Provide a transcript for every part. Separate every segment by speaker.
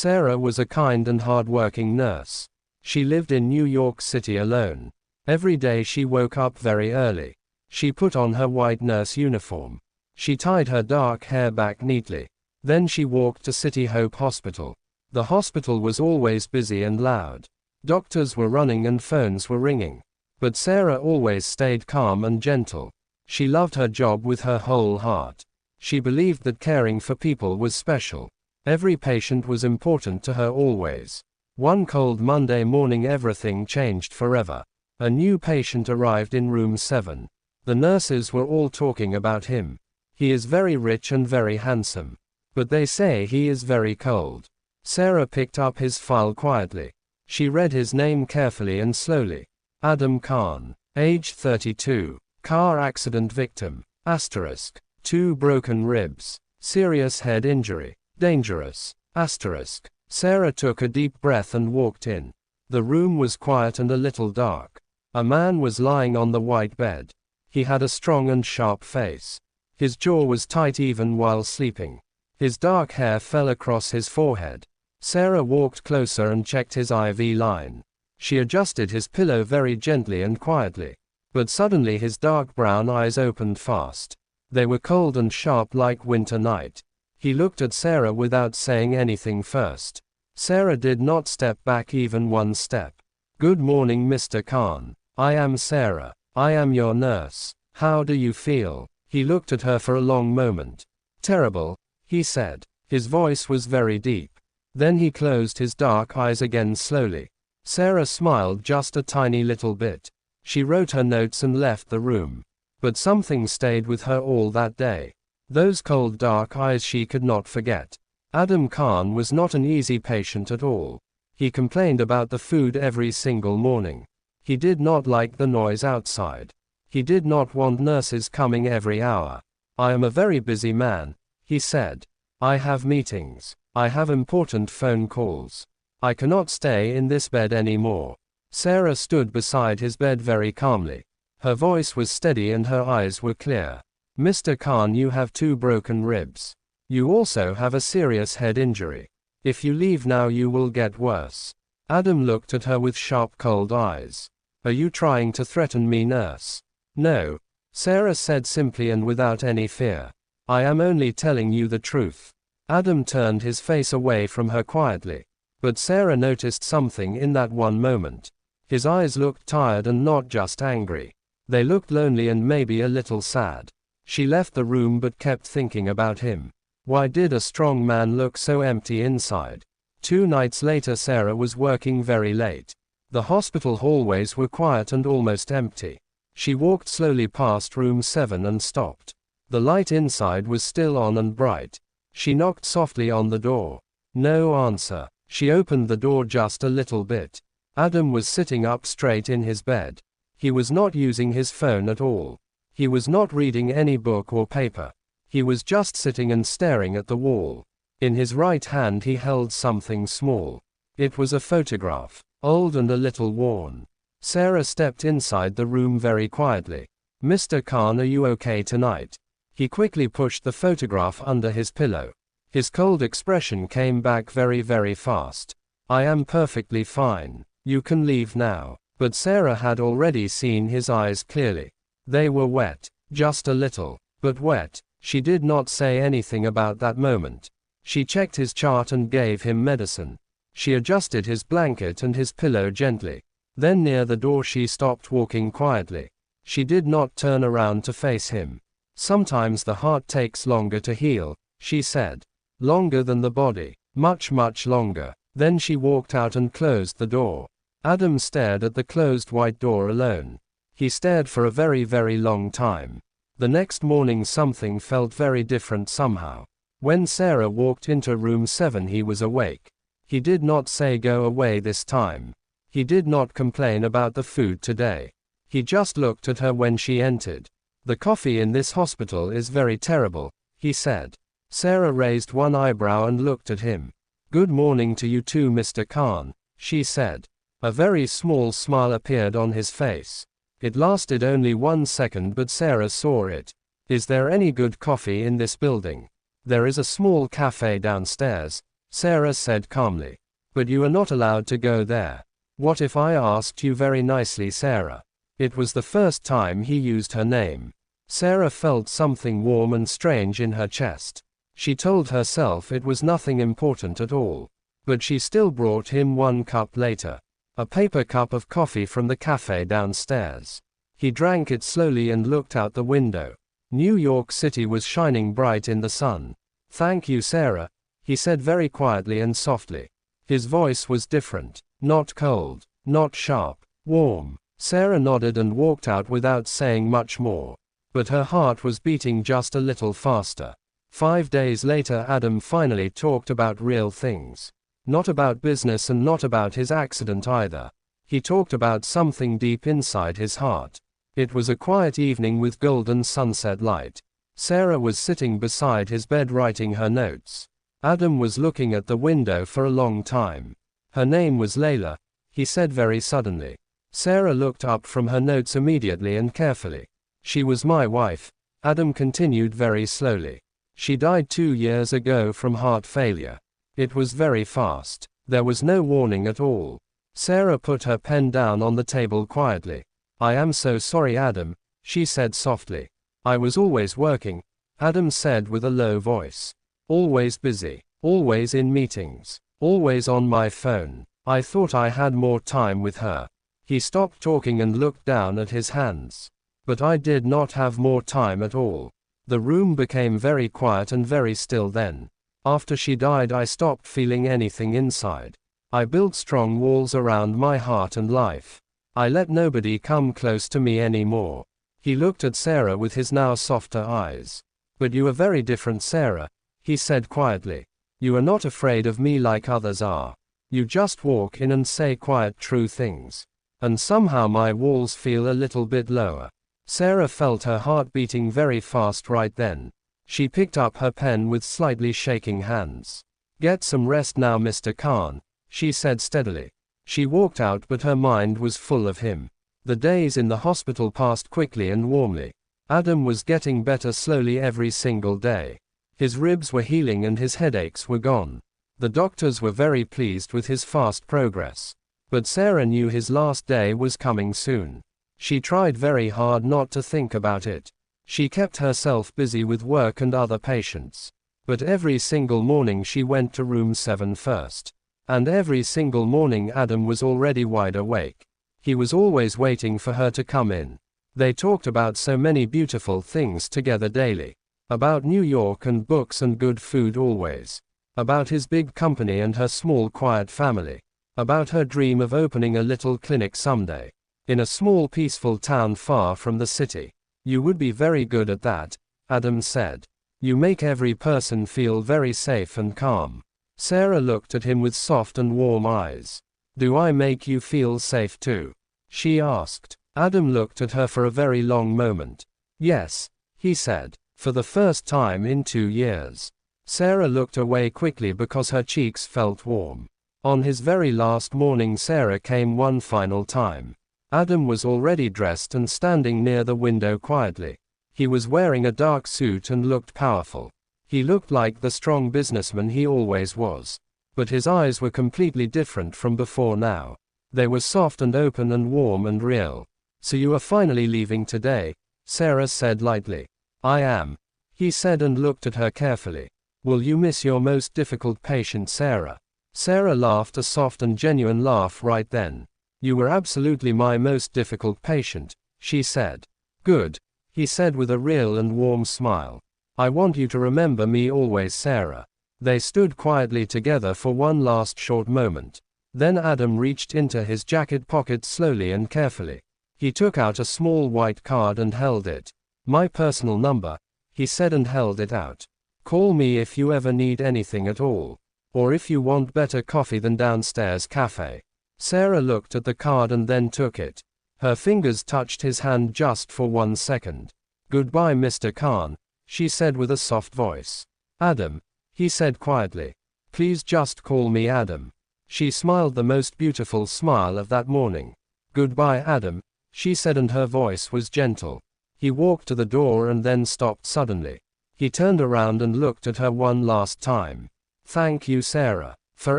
Speaker 1: Sara was a kind and hard-working nurse. She lived in New York City alone. Every day she woke up very early. She put on her white nurse uniform. She tied her dark hair back neatly. Then she walked to City Hope Hospital. The hospital was always busy and loud. Doctors were running and phones were ringing. But Sara always stayed calm and gentle. She loved her job with her whole heart. She believed that caring for people was special. Every patient was important to her always. One cold Monday morning everything changed forever. A new patient arrived in room 7. The nurses were all talking about him. He is very rich and very handsome. But they say he is very cold. Sara picked up his file quietly. She read his name carefully and slowly. Adam Khan. Age 32. Car accident victim. Asterisk. 2 broken ribs. Serious head injury. Dangerous. Asterisk. Sara took a deep breath and walked in. The room was quiet and a little dark. A man was lying on the white bed. He had a strong and sharp face. His jaw was tight even while sleeping. His dark hair fell across his forehead. Sara walked closer and checked his IV line. She adjusted his pillow very gently and quietly. But suddenly his dark brown eyes opened fast. They were cold and sharp like winter night. He looked at Sara without saying anything first. Sara did not step back even one step. Good morning, Mr. Khan. I am Sara. I am your nurse. How do you feel? He looked at her for a long moment. Terrible, he said. His voice was very deep. Then he closed his dark eyes again slowly. Sara smiled just a tiny little bit. She wrote her notes and left the room. But something stayed with her all that day. Those cold dark eyes she could not forget. Adam Khan was not an easy patient at all. He complained about the food every single morning. He did not like the noise outside. He did not want nurses coming every hour. I am a very busy man, he said. I have meetings. I have important phone calls. I cannot stay in this bed anymore. Sara stood beside his bed very calmly. Her voice was steady and her eyes were clear. Mr. Khan, you have 2 broken ribs. You also have a serious head injury. If you leave now you will get worse. Adam looked at her with sharp cold eyes. Are you trying to threaten me, nurse? No, Sara said simply and without any fear. I am only telling you the truth. Adam turned his face away from her quietly. But Sara noticed something in that one moment. His eyes looked tired and not just angry. They looked lonely and maybe a little sad. She left the room but kept thinking about him. Why did a strong man look so empty inside? 2 nights later Sara was working very late. The hospital hallways were quiet and almost empty. She walked slowly past room 7 and stopped. The light inside was still on and bright. She knocked softly on the door. No answer. She opened the door just a little bit. Adam was sitting up straight in his bed. He was not using his phone at all. He was not reading any book or paper. He was just sitting and staring at the wall. In his right hand he held something small. It was a photograph, old and a little worn. Sara stepped inside the room very quietly. Mr. Khan, are you okay tonight? He quickly pushed the photograph under his pillow. His cold expression came back very fast. I am perfectly fine. You can leave now. But Sara had already seen his eyes clearly. They were wet, just a little, but wet. She did not say anything about that moment. She checked his chart and gave him medicine. She adjusted his blanket and his pillow gently. Then near the door she stopped walking quietly. She did not turn around to face him. Sometimes the heart takes longer to heal, she said. Longer than the body. Much longer. Then she walked out and closed the door. Adam stared at the closed white door alone. He stared for a very long time. The next morning something felt very different somehow. When Sara walked into room 7 he was awake. He did not say go away this time. He did not complain about the food today. He just looked at her when she entered. The coffee in this hospital is very terrible, he said. Sara raised one eyebrow and looked at him. Good morning to you too, Mr. Khan, she said. A very small smile appeared on his face. It lasted only 1 second but Sara saw it. Is there any good coffee in this building? There is a small cafe downstairs, Sara said calmly. But you are not allowed to go there. What if I asked you very nicely, Sara? It was the first time he used her name. Sara felt something warm and strange in her chest. She told herself it was nothing important at all. But she still brought him 1 cup later. A paper cup of coffee from the cafe downstairs. He drank it slowly and looked out the window. New York City was shining bright in the sun. Thank you, Sara, he said very quietly and softly. His voice was different. Not cold. Not sharp. Warm. Sara nodded and walked out without saying much more. But her heart was beating just a little faster. 5 days later, Adam finally talked about real things. Not about business and not about his accident either. He talked about something deep inside his heart. It was a quiet evening with golden sunset light. Sara was sitting beside his bed writing her notes. Adam was looking at the window for a long time. Her name was Layla, he said very suddenly. Sara looked up from her notes immediately and carefully. She was my wife, Adam continued very slowly. She died 2 years ago from heart failure. It was very fast. There was no warning at all. Sara put her pen down on the table quietly. I am so sorry, Adam, she said softly. I was always working, Adam said with a low voice. Always busy. Always in meetings. Always on my phone. I thought I had more time with her. He stopped talking and looked down at his hands. But I did not have more time at all. The room became very quiet and very still then. After she died, I stopped feeling anything inside. I built strong walls around my heart and life. I let nobody come close to me anymore. He looked at Sara with his now softer eyes. But you are very different, Sara, he said quietly. You are not afraid of me like others are. You just walk in and say quiet, true things. And somehow my walls feel a little bit lower. Sara felt her heart beating very fast right then. She picked up her pen with slightly shaking hands. Get some rest now, Mr. Khan, she said steadily. She walked out, but her mind was full of him. The days in the hospital passed quickly and warmly. Adam was getting better slowly every single day. His ribs were healing and his headaches were gone. The doctors were very pleased with his fast progress. But Sara knew his last day was coming soon. She tried very hard not to think about it. She kept herself busy with work and other patients. But every single morning she went to room 7 first. And every single morning Adam was already wide awake. He was always waiting for her to come in. They talked about so many beautiful things together daily. About New York and books and good food always. About his big company and her small quiet family. About her dream of opening a little clinic someday. In a small peaceful town far from the city. You would be very good at that, Adam said. You make every person feel very safe and calm. Sara looked at him with soft and warm eyes. Do I make you feel safe too? She asked. Adam looked at her for a very long moment. Yes, he said. For the first time in 2 years. Sara looked away quickly because her cheeks felt warm. On his very last morning, Sara came one final time. Adam was already dressed and standing near the window quietly. He was wearing a dark suit and looked powerful. He looked like the strong businessman he always was. But his eyes were completely different from before now. They were soft and open and warm and real. So you are finally leaving today, Sara said lightly. I am, he said and looked at her carefully. Will you miss your most difficult patient, Sara? Sara laughed a soft and genuine laugh right then. You were absolutely my most difficult patient, she said. Good, he said with a real and warm smile. I want you to remember me always, Sara. They stood quietly together for one last short moment. Then Adam reached into his jacket pocket slowly and carefully. He took out a small white card and held it. My personal number, he said and held it out. Call me if you ever need anything at all. Or if you want better coffee than downstairs cafe. Sara looked at the card and then took it. Her fingers touched his hand just for 1 second. Goodbye, Mr. Khan, she said with a soft voice. Adam, he said quietly. Please just call me Adam. She smiled the most beautiful smile of that morning. Goodbye, Adam, she said and her voice was gentle. He walked to the door and then stopped suddenly. He turned around and looked at her one last time. Thank you, Sara, for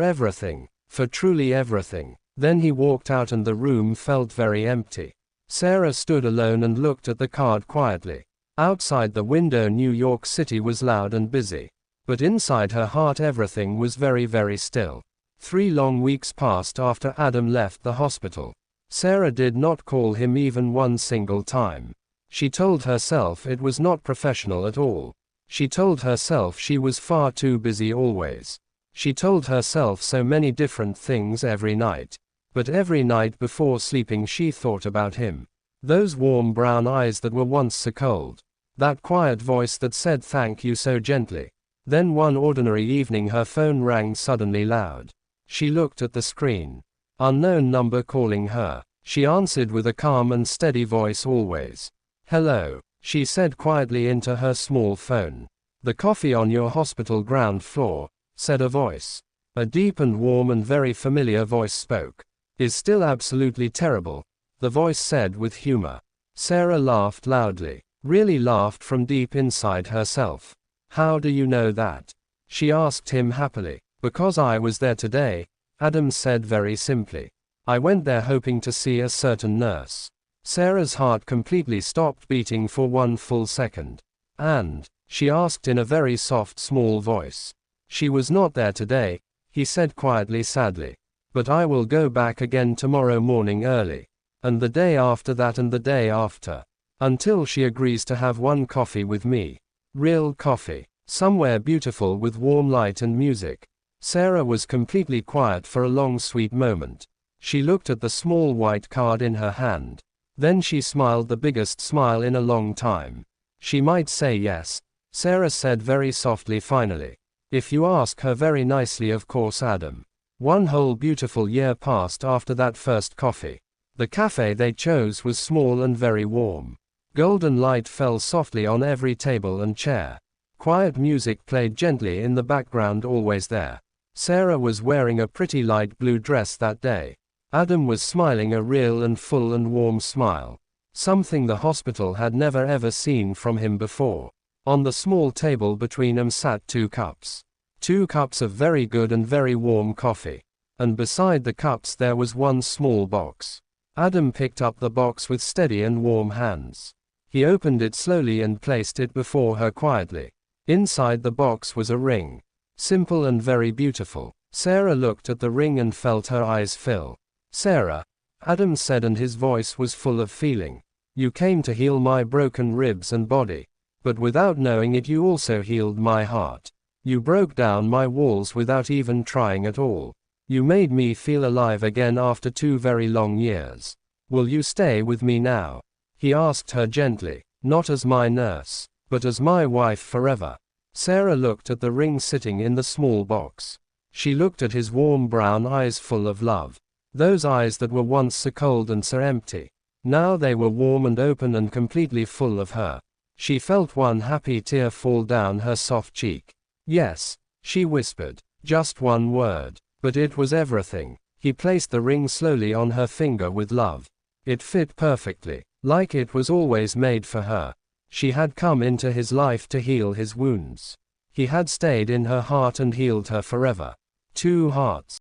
Speaker 1: everything, for truly everything. Then he walked out and the room felt very empty. Sara stood alone and looked at the card quietly. Outside the window New York City was loud and busy. But inside her heart everything was very, very still. 3 long weeks passed after Adam left the hospital. Sara did not call him even one single time. She told herself it was not professional at all. She told herself she was far too busy always. She told herself so many different things every night. But every night before sleeping she thought about him. Those warm brown eyes that were once so cold. That quiet voice that said thank you so gently. Then one ordinary evening her phone rang suddenly loud. She looked at the screen. Unknown number calling her. She answered with a calm and steady voice always. Hello, she said quietly into her small phone. The coffee on your hospital ground floor, said a voice. A deep and warm and very familiar voice spoke. Is still absolutely terrible, the voice said with humor. Sara laughed loudly, really laughed from deep inside herself. How do you know that? She asked him happily. Because I was there today, Adam said very simply. I went there hoping to see a certain nurse. Sara's heart completely stopped beating for 1 full second. And, she asked in a very soft small voice. She was not there today, he said quietly sadly. But I will go back again tomorrow morning early. And the day after that and the day after. Until she agrees to have one coffee with me. Real coffee. Somewhere beautiful with warm light and music. Sara was completely quiet for a long sweet moment. She looked at the small white card in her hand. Then she smiled the biggest smile in a long time. She might say yes, Sara said very softly finally. If you ask her very nicely, of course, Adam. 1 whole beautiful year passed after that first coffee. The cafe they chose was small and very warm. Golden light fell softly on every table and chair. Quiet music played gently in the background always there. Sara was wearing a pretty light blue dress that day. Adam was smiling a real and full and warm smile. Something the hospital had never ever seen from him before. On the small table between them sat 2 cups. 2 cups of very good and very warm coffee. And beside the cups there was 1 small box. Adam picked up the box with steady and warm hands. He opened it slowly and placed it before her quietly. Inside the box was a ring. Simple and very beautiful. Sara looked at the ring and felt her eyes fill. Sara, Adam said, and his voice was full of feeling. You came to heal my broken ribs and body. But without knowing it you also healed my heart. You broke down my walls without even trying at all. You made me feel alive again after 2 very long years. Will you stay with me now? He asked her gently, not as my nurse, but as my wife forever. Sara looked at the ring sitting in the small box. She looked at his warm brown eyes full of love. Those eyes that were once so cold and so empty. Now they were warm and open and completely full of her. She felt one happy tear fall down her soft cheek. Yes, she whispered. Just 1 word. But it was everything. He placed the ring slowly on her finger with love. It fit perfectly, like it was always made for her. She had come into his life to heal his wounds. He had stayed in her heart and healed her forever. 2 hearts.